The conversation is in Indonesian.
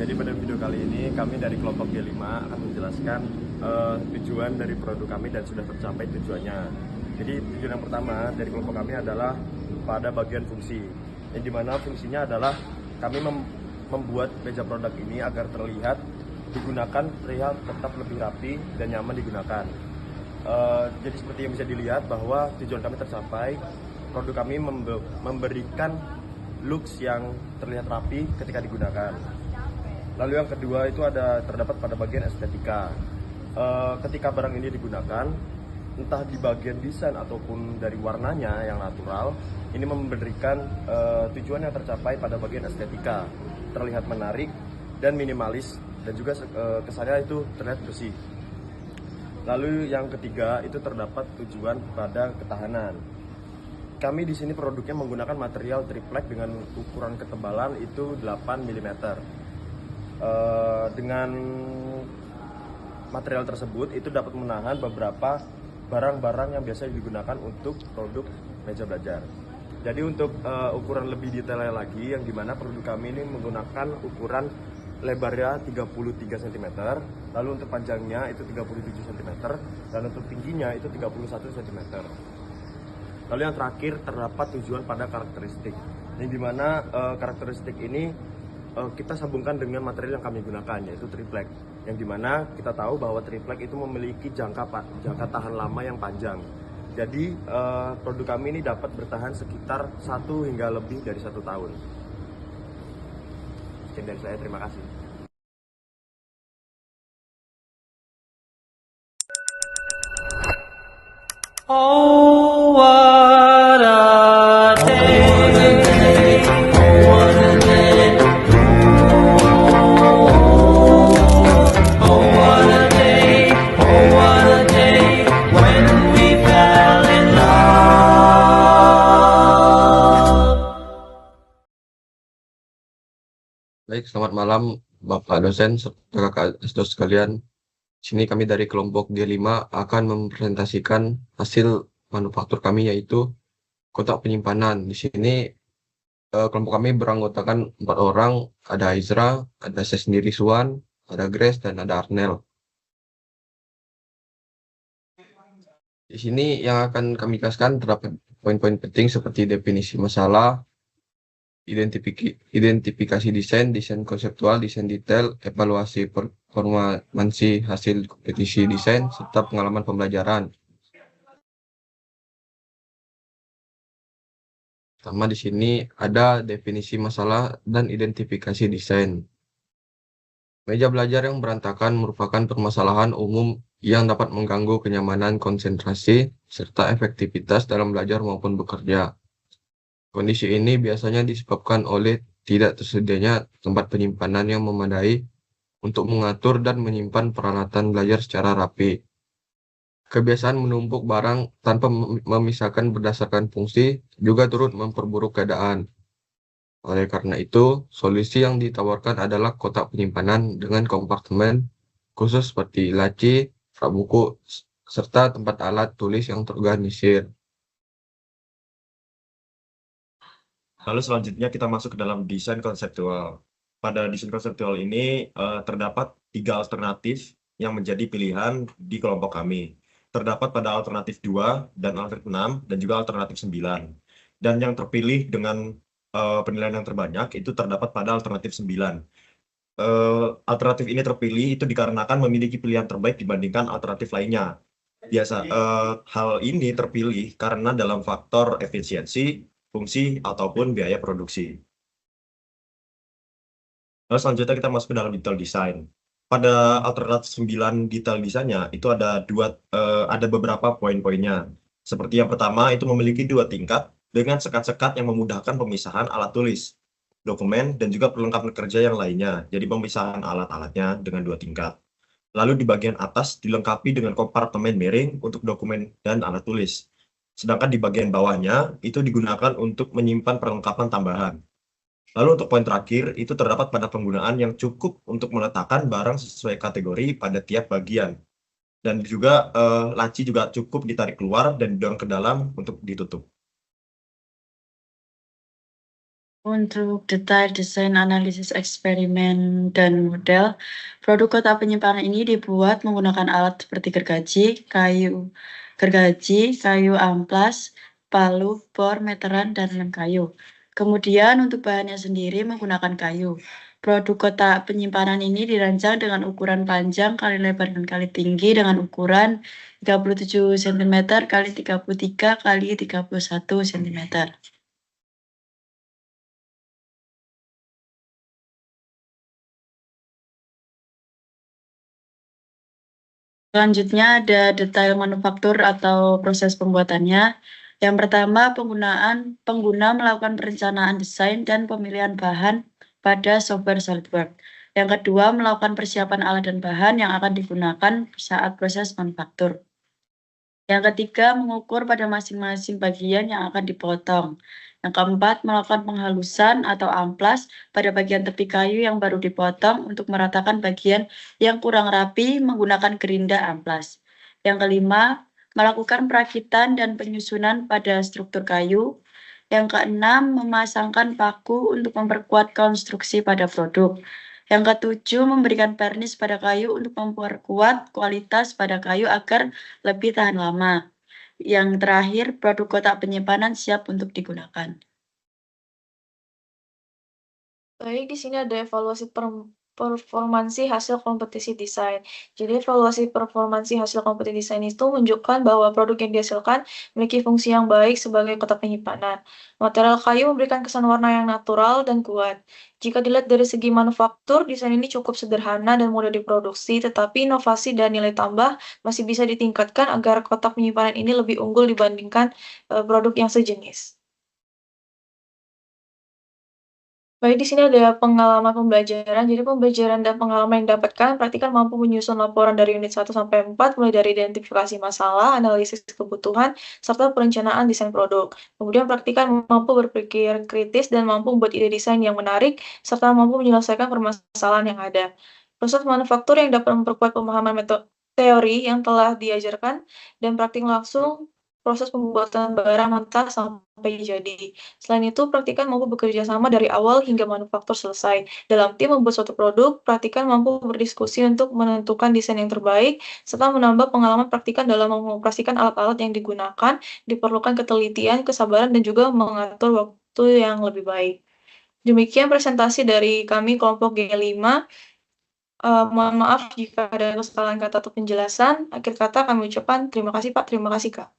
Jadi pada video kali ini kami dari kelompok G5 akan menjelaskan tujuan dari produk kami dan sudah tercapai tujuannya. Jadi tujuan yang pertama dari kelompok kami adalah pada bagian fungsi, yang dimana fungsinya adalah kami membuat meja produk ini agar terlihat tetap lebih rapi dan nyaman digunakan. Jadi seperti yang bisa dilihat bahwa tujuan kami tercapai, produk kami memberikan looks yang terlihat rapi ketika digunakan. Lalu yang kedua itu terdapat pada bagian estetika. Ketika barang ini digunakan, entah di bagian desain ataupun dari warnanya yang natural, ini memberikan tujuan yang tercapai pada bagian estetika, terlihat menarik dan minimalis, dan juga kesannya itu terlihat bersih. Lalu yang ketiga itu terdapat tujuan pada ketahanan. Kami di sini produknya menggunakan material triplek dengan ukuran ketebalan itu 8 mm. Dengan material tersebut itu dapat menahan beberapa barang-barang yang biasa digunakan untuk produk meja belajar. Jadi untuk ukuran lebih detailnya lagi, yang dimana produk kami ini menggunakan ukuran lebarnya 33 cm, lalu untuk panjangnya itu 37 cm, dan untuk tingginya itu 31 cm. Lalu yang terakhir terdapat tujuan pada karakteristik, yang dimana karakteristik ini kita sambungkan dengan material yang kami gunakan, yaitu triplek, yang dimana kita tahu bahwa triplek itu memiliki jangka tahan lama yang panjang. Jadi produk kami ini dapat bertahan sekitar 1 hingga lebih dari 1 tahun. Sekian dari saya, terima kasih. Oh, what a day. Oh, what a day. Oh, what a day. Oh, what a day when we fell in love. Baik, selamat malam Bapak dosen serta kakak asdos sekalian. Sini kami dari kelompok G5 akan mempresentasikan hasil manufaktur kami, yaitu kotak penyimpanan. Di sini kelompok kami beranggotakan 4 orang, ada Izra, ada saya sendiri Suwan, ada Grace, dan ada Arnel. Di sini yang akan kami kasihkan terdapat poin-poin penting seperti definisi masalah, identifikasi desain, desain konseptual, desain detail, evaluasi performansi hasil kompetisi desain, serta pengalaman pembelajaran. Pertama di sini ada definisi masalah dan identifikasi desain. Meja belajar yang berantakan merupakan permasalahan umum yang dapat mengganggu kenyamanan, konsentrasi, serta efektivitas dalam belajar maupun bekerja. Kondisi ini biasanya disebabkan oleh tidak tersedianya tempat penyimpanan yang memadai untuk mengatur dan menyimpan peralatan belajar secara rapi. Kebiasaan menumpuk barang tanpa memisahkan berdasarkan fungsi juga turut memperburuk keadaan. Oleh karena itu, solusi yang ditawarkan adalah kotak penyimpanan dengan kompartemen khusus seperti laci, rak buku, serta tempat alat tulis yang terorganisir. Lalu selanjutnya kita masuk ke dalam desain konseptual. Pada desain konseptual ini terdapat 3 alternatif yang menjadi pilihan di kelompok kami. Terdapat pada alternatif 2 dan alternatif 6 dan juga alternatif 9. Dan yang terpilih dengan penilaian yang terbanyak itu terdapat pada alternatif 9. Alternatif ini terpilih itu dikarenakan memiliki pilihan terbaik dibandingkan alternatif lainnya. Hal ini terpilih karena dalam faktor efisiensi, fungsi, ataupun biaya produksi. Lalu selanjutnya kita masuk ke dalam detail desain. Pada alternatif 9 detail desainnya itu ada beberapa poin-poinnya. Seperti yang pertama itu memiliki 2 tingkat dengan sekat-sekat yang memudahkan pemisahan alat tulis, dokumen, dan juga perlengkapan kerja yang lainnya. Jadi pemisahan alat-alatnya dengan 2 tingkat. Lalu di bagian atas dilengkapi dengan kompartemen miring untuk dokumen dan alat tulis. Sedangkan di bagian bawahnya itu digunakan untuk menyimpan perlengkapan tambahan. Lalu untuk poin terakhir itu terdapat pada penggunaan yang cukup untuk meletakkan barang sesuai kategori pada tiap bagian. Dan juga laci juga cukup ditarik keluar dan didorong ke dalam untuk ditutup. Untuk detail desain analisis eksperimen dan model, produk kotak penyimpanan ini dibuat menggunakan alat seperti kayu amplas, palu, bor, meteran, dan lem kayu. Kemudian untuk bahannya sendiri menggunakan kayu. Produk kotak penyimpanan ini dirancang dengan ukuran panjang kali lebar dan kali tinggi dengan ukuran 37 cm kali 33 kali 31 cm. Selanjutnya ada detail manufaktur atau proses pembuatannya. Yang pertama, pengguna melakukan perencanaan desain dan pemilihan bahan pada software SolidWorks. Yang kedua, melakukan persiapan alat dan bahan yang akan digunakan saat proses manufaktur. Yang ketiga, mengukur pada masing-masing bagian yang akan dipotong. Yang keempat, melakukan penghalusan atau amplas pada bagian tepi kayu yang baru dipotong untuk meratakan bagian yang kurang rapi menggunakan gerinda amplas. Yang kelima, melakukan perakitan dan penyusunan pada struktur kayu. Yang keenam, memasangkan paku untuk memperkuat konstruksi pada produk. Yang ketujuh, memberikan vernis pada kayu untuk memperkuat kualitas pada kayu agar lebih tahan lama. Yang terakhir, produk kotak penyimpanan siap untuk digunakan. Baik, di sini ada evaluasi performansi hasil kompetisi desain. Jadi evaluasi performansi hasil kompetisi desain itu menunjukkan bahwa produk yang dihasilkan memiliki fungsi yang baik sebagai kotak penyimpanan. Material kayu memberikan kesan warna yang natural dan kuat. Jika dilihat dari segi manufaktur, desain ini cukup sederhana dan mudah diproduksi, tetapi inovasi dan nilai tambah masih bisa ditingkatkan agar kotak penyimpanan ini lebih unggul dibandingkan produk yang sejenis. Baik, di sini ada pengalaman pembelajaran. Jadi pembelajaran dan pengalaman yang didapatkan, praktikan mampu menyusun laporan dari unit 1 sampai 4, mulai dari identifikasi masalah, analisis kebutuhan, serta perencanaan desain produk. Kemudian praktikan mampu berpikir kritis dan mampu membuat ide desain yang menarik, serta mampu menyelesaikan permasalahan yang ada. Proses manufaktur yang dapat memperkuat pemahaman metode teori yang telah diajarkan, dan praktik langsung proses pembuatan barang mentah sampai jadi. Selain itu, praktikan mampu bekerja sama dari awal hingga manufaktur selesai. Dalam tim membuat suatu produk, praktikan mampu berdiskusi untuk menentukan desain yang terbaik, serta menambah pengalaman praktikan dalam mengoperasikan alat-alat yang digunakan, diperlukan ketelitian, kesabaran, dan juga mengatur waktu yang lebih baik. Demikian presentasi dari kami kelompok G5. Mohon maaf jika ada kesalahan kata atau penjelasan. Akhir kata kami ucapkan terima kasih Pak, terima kasih Kak.